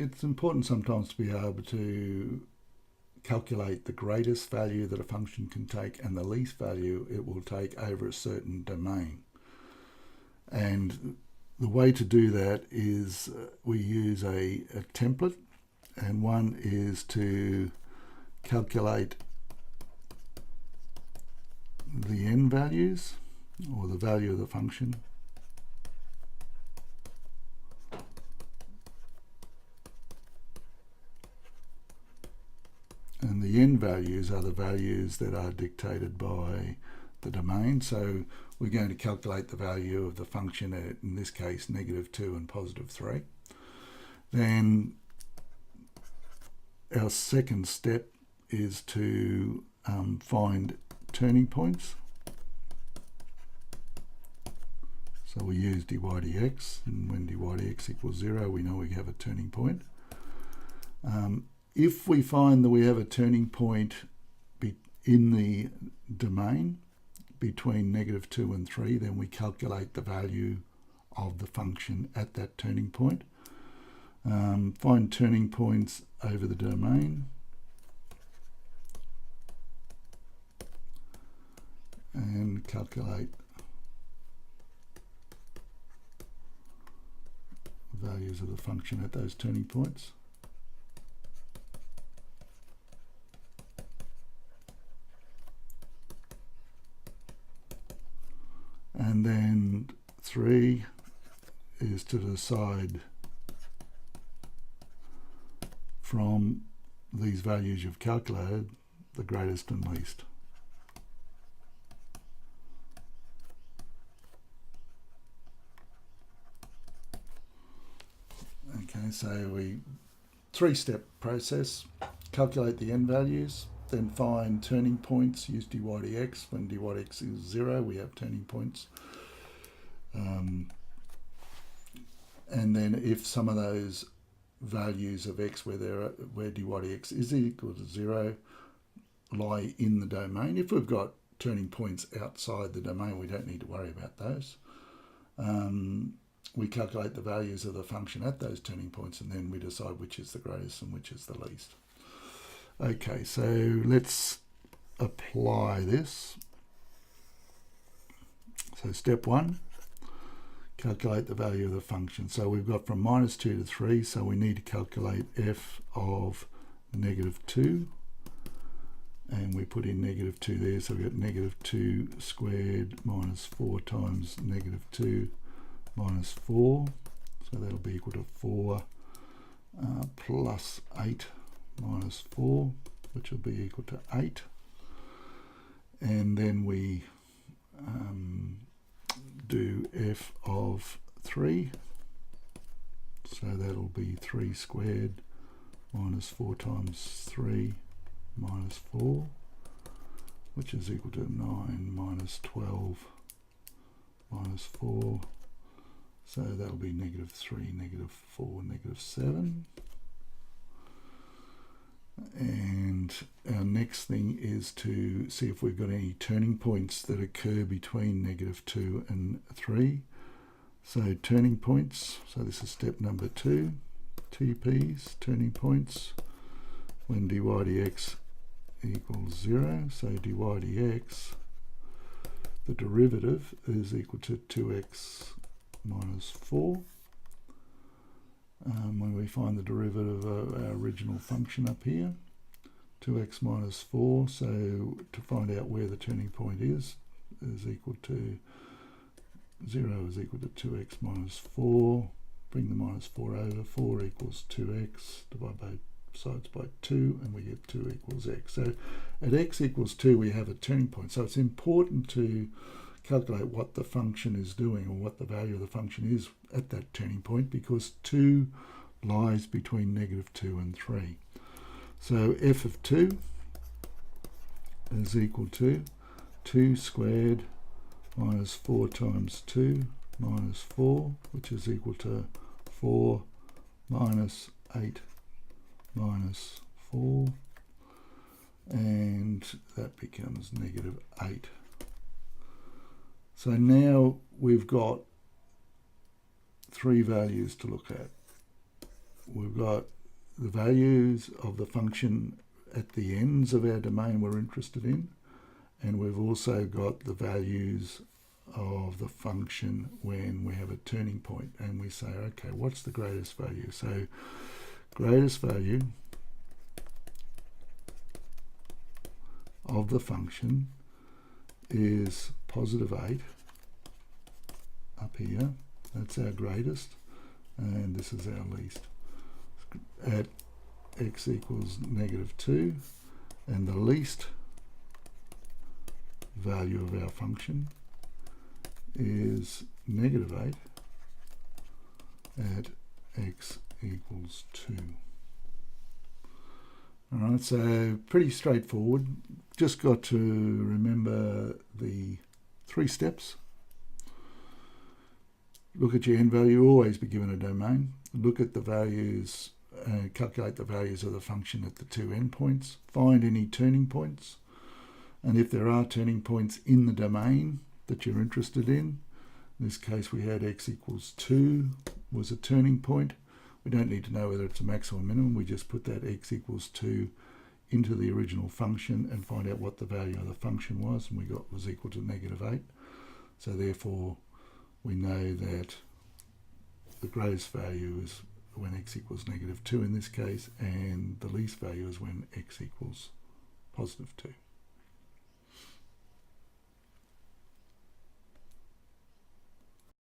it's important sometimes to be able to calculate the greatest value that a function can take and the least value it will take over a certain domain. And the way to do that is we use a template, and one is to calculate the n values, or the value of the function, and the n values are the values that are dictated by the domain. So we're going to calculate the value of the function at, in this case, -2 and +3. Then our second step is to find turning points. So we use dy dx, and when dy dx equals 0, we know we have a turning point. If we find that we have a turning point in the domain between -2 and 3, then we calculate the value of the function at that turning point. Find turning points over the domain, and calculate values of the function at those turning points. And then 3 is to decide from these values you've calculated the greatest and least. Okay, so we three-step process: calculate the n values, then find turning points, use dy dx. When dy dx is 0, we have turning points. And then if some of those values of x where dy dx is equal to 0 lie in the domain, if we've got turning points outside the domain, we don't need to worry about those. We calculate the values of the function at those turning points, and then we decide which is the greatest and which is the least. Okay, so let's apply this. So step 1, calculate the value of the function. So we've got from -2 to 3, so we need to calculate f of -2. And we put in -2 there, so we've got -2 squared minus 4 times -2 minus 4. So that'll be equal to 4 plus 8 minus 4, which will be equal to 8. And then we do f of 3. So that'll be 3 squared minus 4 times 3 minus 4, which is equal to 9 minus 12 minus 4. So that'll be -3, -4, -7. And our next thing is to see if we've got any turning points that occur between -2 and 3. So turning points, so this is step number 2, TPs, turning points, when dy dx equals 0. So dy dx, the derivative is equal to 2x minus 4. When we find the derivative of our original function up here, 2x minus 4, so to find out where the turning point is equal to 0 is equal to 2x minus 4. Bring the minus 4 over, 4 equals 2x, divide both sides by 2, and we get 2 equals x. So at x equals 2, we have a turning point. So it's important to calculate what the function is doing, or what the value of the function is at that turning point, because 2 lies between -2 and 3. So f of 2 is equal to 2 squared minus 4 times 2 minus 4, which is equal to 4 minus 8 minus 4, and that becomes -8. So now we've got 3 values to look at. we've got the values of the function at the ends of our domain we're interested in, and we've also got the values of the function when we have a turning point, and we say, okay, what's the greatest value? So greatest value of the function is positive 8 up here. That's our greatest, and this is our least. At x equals -2, and the least value of our function is -8 at x equals 2. Alright, so pretty straightforward. Just got to remember the 3 steps. Look at your end value, always be given a domain. Look at the values, calculate the values of the function at the 2 endpoints. Find any turning points. And if there are turning points in the domain that you're interested in this case we had x equals 2 was a turning point. We don't need to know whether it's a maximum or minimum. We just put that x equals 2 into the original function and find out what the value of the function was, and we got was equal to -8. So therefore we know that the greatest value is when x equals -2 in this case, and the least value is when x equals +2.